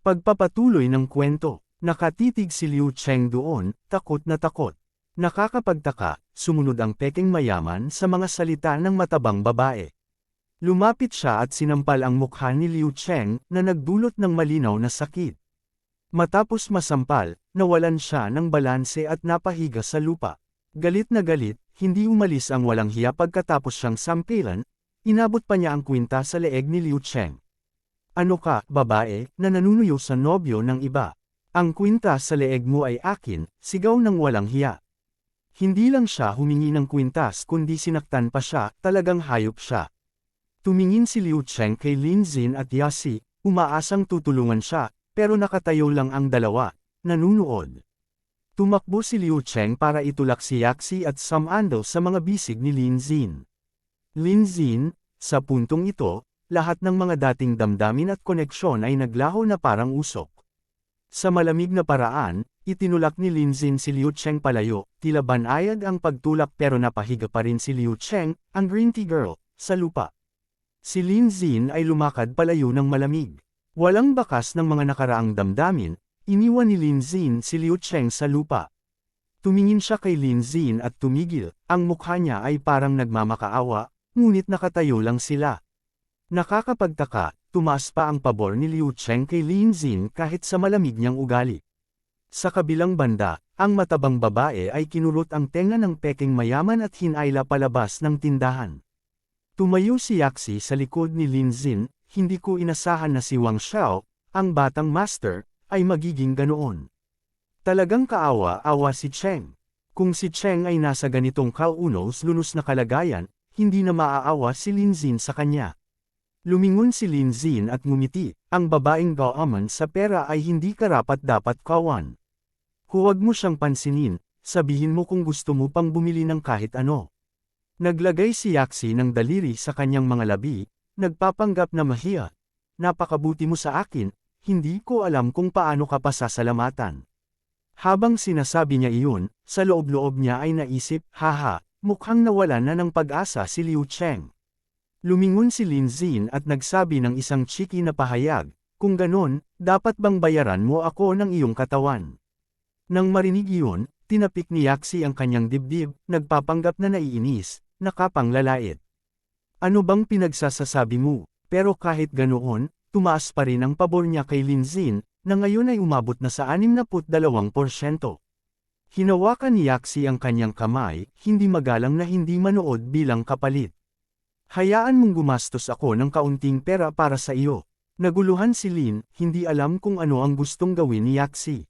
Pagpapatuloy ng kwento, nakatitig si Liu Cheng doon, takot na takot. Nakakapagtaka, sumunod ang peking mayaman sa mga salita ng matabang babae. Lumapit siya at sinampal ang mukha ni Liu Cheng na nagdulot ng malinaw na sakit. Matapos masampal, nawalan siya ng balanse at napahiga sa lupa. Galit na galit, hindi umalis ang walang hiya pagkatapos siyang sampilan, inabot pa niya ang kwinta sa leeg ni Liu Cheng. Ano ka, babae, na nanunuyo sa nobyo ng iba? Ang kwinta sa leeg mo ay akin, sigaw ng walang hiya. Hindi lang siya humingi ng kwintas kundi sinaktan pa siya, talagang hayop siya. Tumingin si Liu Cheng kay Lin Xin at Yasi, umaasang tutulungan siya, pero nakatayo lang ang dalawa, nanunood. Tumakbo si Liu Cheng para itulak si Yaxi at Sam Ando sa mga bisig ni Lin Xin. Lin Xin, sa puntong ito, lahat ng mga dating damdamin at koneksyon ay naglaho na parang usok. Sa malamig na paraan, itinulak ni Lin Xin si Liu Cheng palayo, tila banayad ang pagtulak pero napahiga pa rin si Liu Cheng, ang green tea girl, sa lupa. Si Lin Xin ay lumakad palayo ng malamig. Walang bakas ng mga nakaraang damdamin, iniwan ni Lin Xin si Liu Cheng sa lupa. Tumingin siya kay Lin Xin at tumigil, ang mukha niya ay parang nagmamakaawa, ngunit nakatayo lang sila. Nakakapagtaka, tumaas pa ang pabor ni Liu Cheng kay Lin Xin kahit sa malamig niyang ugali. Sa kabilang banda, ang matabang babae ay kinurot ang tenga ng peking mayaman at hinayla palabas ng tindahan. Tumayo si Yaxi sa likod ni Lin Xin, hindi ko inasahan na si Wang Xiao, ang batang master, ay magiging ganoon. Talagang kaawa-awa si Cheng. Kung si Cheng ay nasa ganitong kaunos-lunos na kalagayan, hindi na maaawa si Lin Xin sa kanya. Lumingon si Lin Xin at ngumiti, ang babaeng gaaman sa pera ay hindi karapat-dapat kawan. Huwag mo siyang pansinin, sabihin mo kung gusto mo pang bumili ng kahit ano. Naglagay si Yaxi ng daliri sa kanyang mga labi, nagpapanggap na mahiya. Napakabuti mo sa akin, hindi ko alam kung paano ka pasasalamatan. Habang sinasabi niya iyon, sa loob-loob niya ay naisip, haha, mukhang nawalan na ng pag-asa si Liu Cheng. Lumingon si Lin Xin at nagsabi ng isang chiki na pahayag, kung ganon, dapat bang bayaran mo ako ng iyong katawan? Nang marinig iyon, tinapik ni Yaxi ang kanyang dibdib, nagpapanggap na naiinis, nakapanglalait. Ano bang pinagsasasabi mo? Pero kahit ganoon, tumaas pa rin ang pabor niya kay Lin Xin, na ngayon ay umabot na sa 62%. Hinawakan ni Yaxi ang kanyang kamay, hindi magalang na hindi manood bilang kapalit. Hayaan mong gumastos ako ng kaunting pera para sa iyo. Naguluhan si Lin, hindi alam kung ano ang gustong gawin ni Yaxi.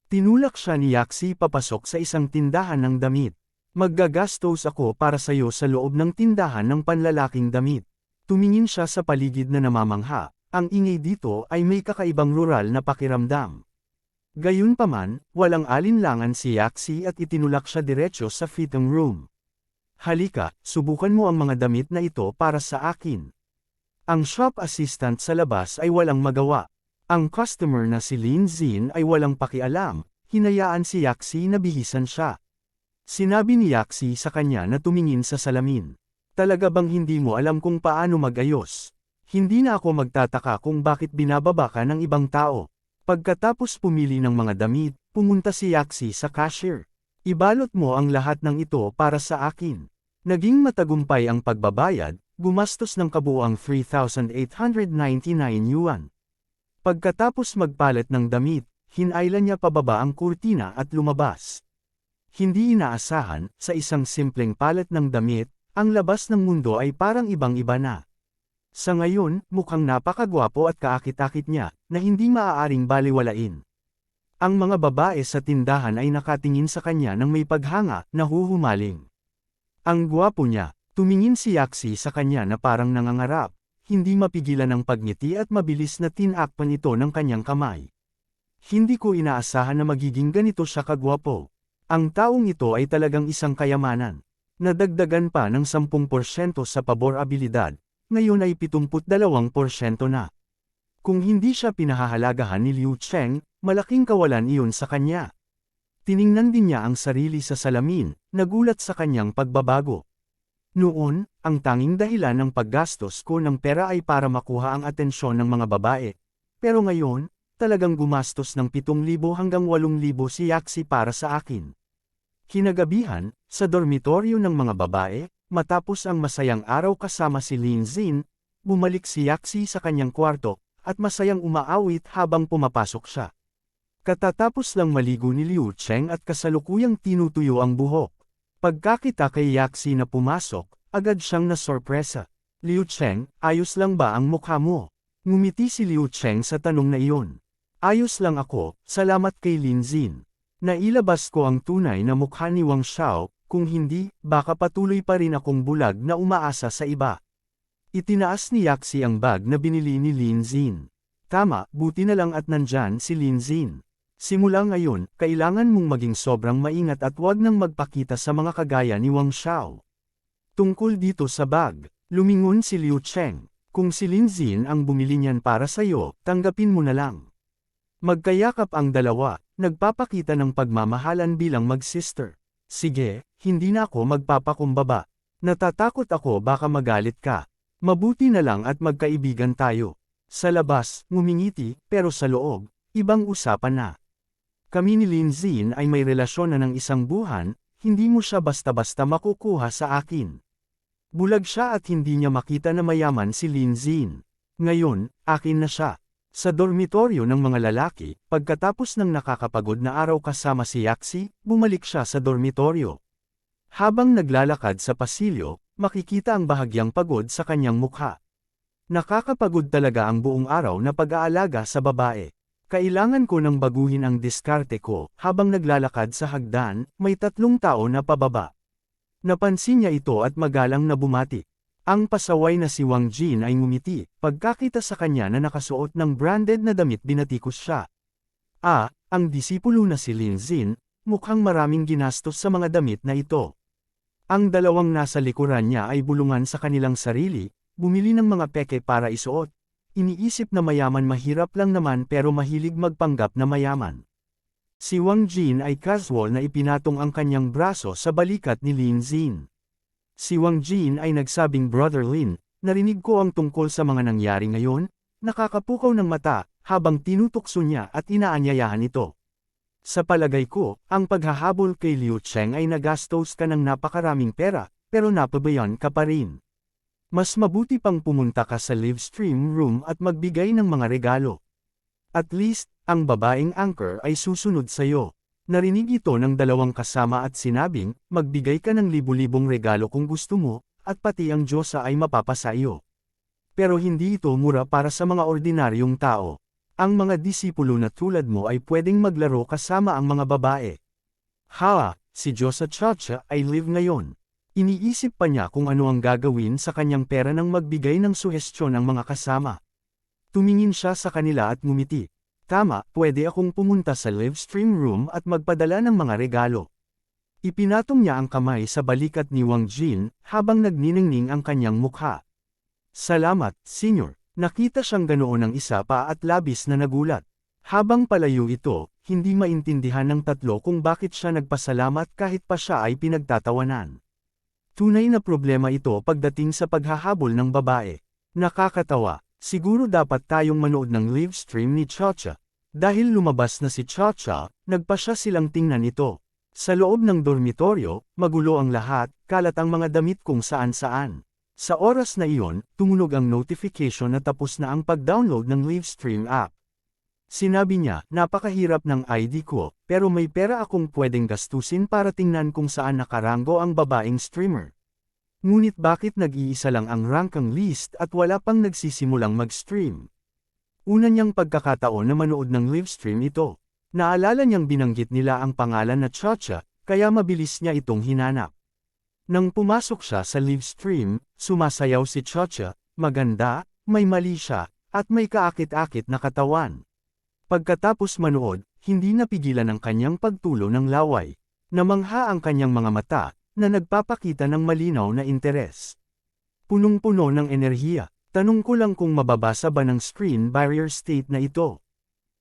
Tinulak siya ni Yaxi papasok sa isang tindahan ng damit. Maggagastos ako para sa iyo sa loob ng tindahan ng panlalaking damit. Tumingin siya sa paligid na namamangha, ang ingay dito ay may kakaibang rural na pakiramdam. Gayunpaman, walang alinlangan si Yaxi at itinulak siya diretso sa fitting room. Halika, subukan mo ang mga damit na ito para sa akin. Ang shop assistant sa labas ay walang magawa. Ang customer na si Lin Xin ay walang pakialam, hinayaan si Yaxi na bihisan siya. Sinabi ni Yaxi sa kanya na tumingin sa salamin. Talaga bang hindi mo alam kung paano mag-ayos? Hindi na ako magtataka kung bakit binababa ka ng ibang tao. Pagkatapos pumili ng mga damit, pumunta si Yaxi sa cashier. Ibalot mo ang lahat ng ito para sa akin. Naging matagumpay ang pagbabayad, gumastos ng kabuuang 3,899 yuan. Pagkatapos magpalit ng damit, hinayla niya pababa ang kurtina at lumabas. Hindi inaasahan, sa isang simpleng palit ng damit, ang labas ng mundo ay parang ibang-iba na. Sa ngayon, mukhang napakagwapo at kaakit-akit niya, na hindi maaaring baliwalain. Ang mga babae sa tindahan ay nakatingin sa kanya ng may paghanga, nahuhumaling. Ang gwapo niya, tumingin si Yaxi sa kanya na parang nangangarap, hindi mapigilan ang pagngiti at mabilis na tinakpan ito ng kanyang kamay. Hindi ko inaasahan na magiging ganito siya kagwapo. Ang taong ito ay talagang isang kayamanan. Nadagdagan pa ng 10% sa pabor abilidad, ngayon ay 72% na. Kung hindi siya pinahahalagahan ni Liu Cheng, malaking kawalan iyon sa kanya. Tiningnan din niya ang sarili sa salamin, nagulat sa kanyang pagbabago. Noon, ang tanging dahilan ng paggastos ko ng pera ay para makuha ang atensyon ng mga babae. Pero ngayon, talagang gumastos ng 7,000 hanggang 8,000 si Yaxi para sa akin. Kinagabihan, sa dormitoryo ng mga babae, matapos ang masayang araw kasama si Lin Zin, bumalik si Yaxi sa kanyang kwarto, at masayang umaawit habang pumapasok siya. Katatapos lang maligo ni Liu Cheng at kasalukuyang tinutuyo ang buhok. Pagkakita kay Yaxi na pumasok, agad siyang nasorpresa. Liu Cheng, ayos lang ba ang mukha mo? Ngumiti si Liu Cheng sa tanong na iyon. Ayos lang ako, salamat kay Lin Zin. Nailabas ko ang tunay na mukha ni Wang Xiao, kung hindi, baka patuloy pa rin akong bulag na umaasa sa iba. Itinaas ni Yaxi ang bag na binili ni Lin Zin. Tama, buti na lang at nandyan si Lin Zin. Simula ngayon, kailangan mong maging sobrang maingat at huwag nang magpakita sa mga kagaya ni Wang Xiao. Tungkol dito sa bag, lumingon si Liu Cheng. Kung si Lin Zin ang bumili niyan para sa'yo, tanggapin mo na lang. Magkayakap ang dalawa, nagpapakita ng pagmamahalan bilang mag-sister. Sige, hindi na ako magpapakumbaba. Natatakot ako baka magalit ka. Mabuti na lang at magkaibigan tayo. Sa labas, ngumingiti, pero sa loob, ibang usapan na. Kami ni Lin Zin ay may relasyon na ng isang buwan, hindi mo siya basta-basta makukuha sa akin. Bulag siya at hindi niya makita na mayaman si Lin Zin. Ngayon, akin na siya. Sa dormitoryo ng mga lalaki, pagkatapos ng nakakapagod na araw kasama si Yaxi, bumalik siya sa dormitoryo. Habang naglalakad sa pasilyo, makikita ang bahagyang pagod sa kanyang mukha. Nakakapagod talaga ang buong araw na pag-aalaga sa babae. Kailangan ko nang baguhin ang diskarte ko. Habang naglalakad sa hagdan, may 3 tao na pababa. Napansin niya ito at magalang na bumati. Ang pasaway na si Wang Jin ay ngumiti, pagkakita sa kanya na nakasuot ng branded na damit binatikos siya. Ang disipulo na si Lin Zin, mukhang maraming ginastos sa mga damit na ito. Ang dalawang nasa likuran niya ay bulungan sa kanilang sarili, bumili ng mga peke para isuot. Iniisip na mayaman mahirap lang naman pero mahilig magpanggap na mayaman. Si Wang Jin ay casual na ipinatong ang kanyang braso sa balikat ni Lin Zin. Si Wang Jin ay nagsabing, Brother Lin, narinig ko ang tungkol sa mga nangyari ngayon, nakakapukaw ng mata, habang tinutukso niya at inaanyayahan ito. Sa palagay ko, ang paghahabol kay Liu Cheng ay nagastos ka ng napakaraming pera, pero napabayan ka pa rin. Mas mabuti pang pumunta ka sa live stream room at magbigay ng mga regalo. At least, ang babaeng anchor ay susunod sa'yo. Narinig ito ng dalawang kasama at sinabing, magbigay ka ng libu-libong regalo kung gusto mo, at pati ang Diyosa ay mapapasa iyo. Pero hindi ito mura para sa mga ordinaryong tao. Ang mga disipulo na tulad mo ay pwedeng maglaro kasama ang mga babae. Si Diyosa Chacha ay live ngayon. Iniisip pa niya kung ano ang gagawin sa kanyang pera nang magbigay ng suhestyon ang mga kasama. Tumingin siya sa kanila at ngumiti. Tama, pwede akong pumunta sa live stream room at magpadala ng mga regalo. Ipinatong niya ang kamay sa balikat ni Wang Jin, habang nagniningning ang kanyang mukha. Salamat, Senyor. Nakita siyang ganoon ng isa pa at labis na nagulat. Habang palayo ito, hindi maintindihan ng tatlo kung bakit siya nagpasalamat kahit pa siya ay pinagtatawanan. Tunay na problema ito pagdating sa paghahabol ng babae. Nakakatawa, siguro dapat tayong manood ng live stream ni Chacha. Dahil lumabas na si Chacha, nagpasya silang tingnan ito. Sa loob ng dormitoryo, magulo ang lahat, kalat ang mga damit kung saan-saan. Sa oras na iyon, tumunog ang notification na tapos na ang pag-download ng live stream app. Sinabi niya, napakahirap ng ID ko, pero may pera akong pwedeng gastusin para tingnan kung saan nakaranggo ang babaeng streamer. Ngunit bakit nag-iisa lang ang rankang list at wala pang nagsisimulang mag-stream? Una niyang pagkakataon na manood ng live stream ito. Naalala niyang binanggit nila ang pangalan na Chacha, kaya mabilis niya itong hinanap. Nang pumasok siya sa live stream, sumasayaw si Chacha, maganda, may mali siya, at may kaakit-akit na katawan. Pagkatapos manood, hindi napigilan ang kanyang pagtulo ng laway. Namangha ang kanyang mga mata, na nagpapakita ng malinaw na interes. Punong-puno ng enerhiya, tanong ko lang kung mababasa ba ng screen barrier state na ito.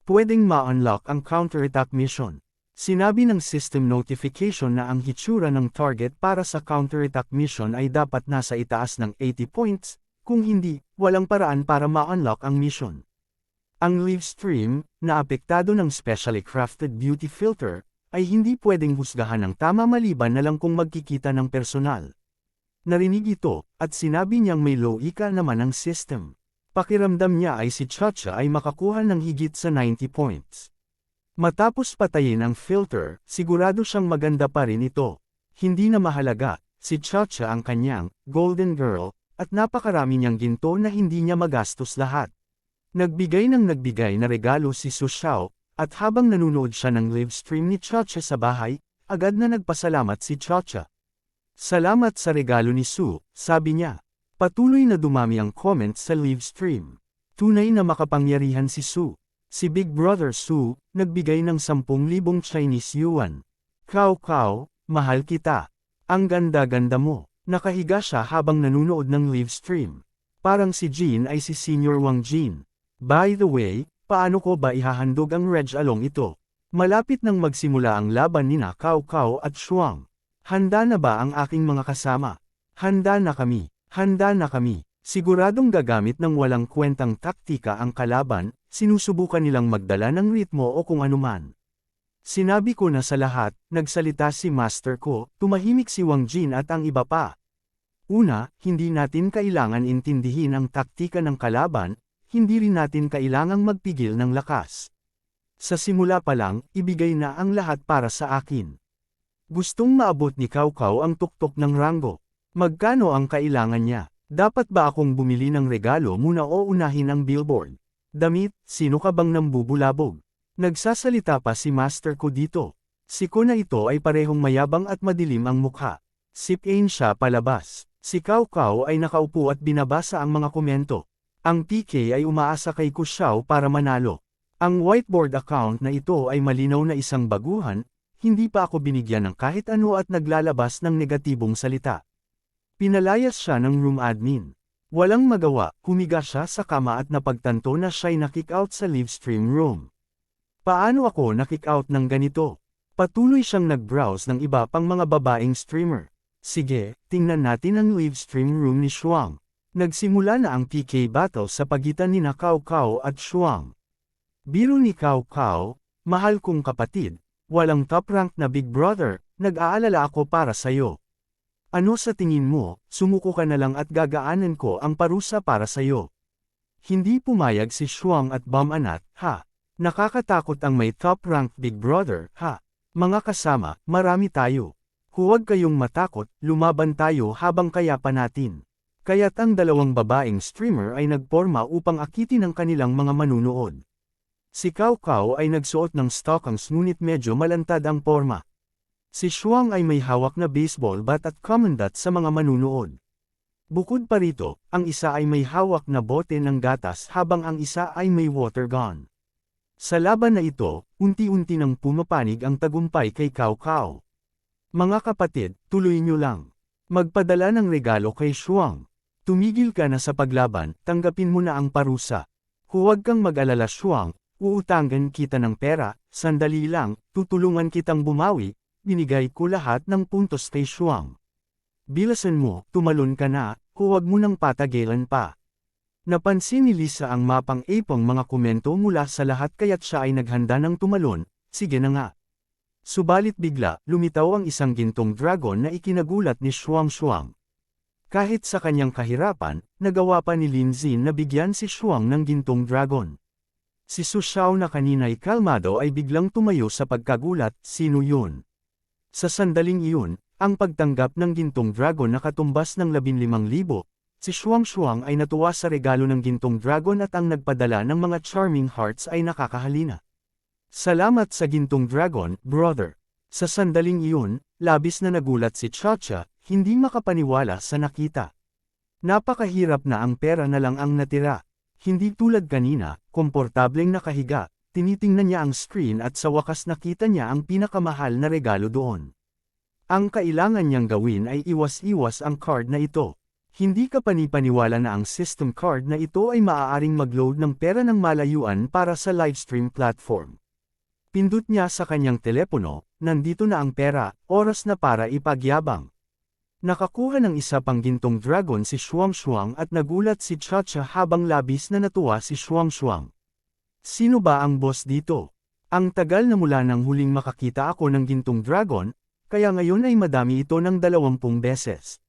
Pwedeng ma-unlock ang counterattack mission. Sinabi ng system notification na ang hitsura ng target para sa counterattack mission ay dapat nasa itaas ng 80 points, kung hindi, walang paraan para ma-unlock ang mission. Ang live stream, na apektado ng specially crafted beauty filter, ay hindi pwedeng husgahan ng tama maliban na lang kung magkikita ng personal. Narinig ito, at sinabi niyang may loika naman ang system. Pakiramdam niya ay si Chacha ay makakuha ng higit sa 90 points. Matapos patayin ang filter, sigurado siyang maganda pa rin ito. Hindi na mahalaga, si Chacha ang kanyang golden girl, at napakarami niyang ginto na hindi niya magastos lahat. Nagbigay na regalo si Su Xiao, at habang nanunood siya ng live stream ni Chacha sa bahay, agad na nagpasalamat si Chacha. Salamat sa regalo ni Su, sabi niya. Patuloy na dumami ang comments sa live stream. Tunay na makapangyarihan si Su. Si Big Brother Su, nagbigay ng 10,000 Chinese yuan. Kao Kao, mahal kita. Ang ganda-ganda mo. Nakahiga siya habang nanunood ng live stream. Parang si Jin ay si Senior Wang Jin. By the way, paano ko ba ihahandog ang Reg Along ito? Malapit nang magsimula ang laban nina Cao Cao at Shuang. Handa na ba ang aking mga kasama? Handa na kami. Handa na kami. Siguradong gagamit ng walang kwentang taktika ang kalaban, sinusubukan nilang magdala ng ritmo o kung anuman. Sinabi ko na sa lahat, nagsalita si master ko, tumahimik si Wang Jin at ang iba pa. Una, hindi natin kailangan intindihin ang taktika ng kalaban, hindi rin natin kailangang magpigil ng lakas. Sa simula pa lang, ibigay na ang lahat para sa akin. Gustong maabot ni Cao Cao ang tuktok ng Rango. Magkano ang kailangan niya? Dapat ba akong bumili ng regalo muna o unahin ang billboard? Damit, sino ka bang nambubulabog? Nagsasalita pa si master ko dito. Si ko na ito ay parehong mayabang at madilim ang mukha. Sipain siya palabas. Si Cao Cao ay nakaupo at binabasa ang mga komento. Ang PK ay umaasa kay Ku Xiao para manalo. Ang whiteboard account na ito ay malinaw na isang baguhan, hindi pa ako binigyan ng kahit ano at naglalabas ng negatibong salita. Pinalayas siya ng room admin. Walang magawa, humiga siya sa kama at napagtanto na siya'y na-kick out sa live stream room. Paano ako na-kick out ng ganito? Patuloy siyang nag-browse ng iba pang mga babaeng streamer. Sige, tingnan natin ang live stream room ni Shuang. Nagsimula na ang PK battle sa pagitan nina Cao Cao at Shuang. Biro ni Cao Cao, mahal kong kapatid, walang top-rank na Big Brother, nag-aalala ako para sayo. Ano sa tingin mo, sumuko ka na lang at gagaanan ko ang parusa para sayo. Hindi pumayag si Shuang at Bamanat, ha? Nakakatakot ang may top-rank Big Brother, ha? Mga kasama, marami tayo. Huwag kayong matakot, lumaban tayo habang kaya pa natin. Kaya't ang dalawang babaeng streamer ay nagporma upang akitin ang kanilang mga manunood. Si Cao Cao ay nagsuot ng stockings ngunit medyo malantad ang porma. Si Shuang ay may hawak na baseball bat at commandant sa mga manunood. Bukod pa rito, ang isa ay may hawak na bote ng gatas habang ang isa ay may water gun. Sa laban na ito, unti-unti nang pumapanig ang tagumpay kay Cao Cao. Mga kapatid, tuloy nyo lang. Magpadala ng regalo kay Shuang. Tumigil ka na sa paglaban, tanggapin mo na ang parusa. Huwag kang mag-alala Shuang, uutangan kita ng pera, sandali lang, tutulungan kitang bumawi, binigay ko lahat ng puntos kay Shuang. Bilasan mo, tumalon ka na, huwag mo nang patagilan pa. Napansin ni Lisa ang mapang-ipong mga komento mula sa lahat kaya't siya ay naghanda ng tumalon, sige na nga. Subalit bigla, lumitaw ang isang gintong dragon na ikinagulat ni Shuang. Kahit sa kanyang kahirapan, nagawa pa ni Lin Xin na bigyan si Shuang ng gintong dragon. Si Su Xiao na kanina'y kalmado ay biglang tumayo sa pagkagulat, sino yun? Sa sandaling iyon, ang pagtanggap ng gintong dragon na katumbas ng 15,000, si Shuang ay natuwa sa regalo ng gintong dragon at ang nagpadala ng mga charming hearts ay nakakahalina. Salamat sa gintong dragon, brother. Sa sandaling iyon, labis na nagulat si Chacha, hindi makapaniwala sa nakita. Napakahirap na ang pera na lang ang natira. Hindi tulad kanina, komportableng nakahiga, tinitingnan niya ang screen at sa wakas nakita niya ang pinakamahal na regalo doon. Ang kailangan niyang gawin ay iwas-iwas ang card na ito. Hindi ka panipaniwala na ang system card na ito ay maaaring mag-load ng pera ng malayuan para sa livestream platform. Pindot niya sa kanyang telepono, nandito na ang pera, oras na para ipagyabang. Nakakuha ng isa pang gintong dragon si Shuang at nagulat si Chacha habang labis na natuwa si Shuang. Sino ba ang boss dito? Ang tagal na mula nang huling makakita ako ng gintong dragon, kaya ngayon ay madami ito ng 20 beses.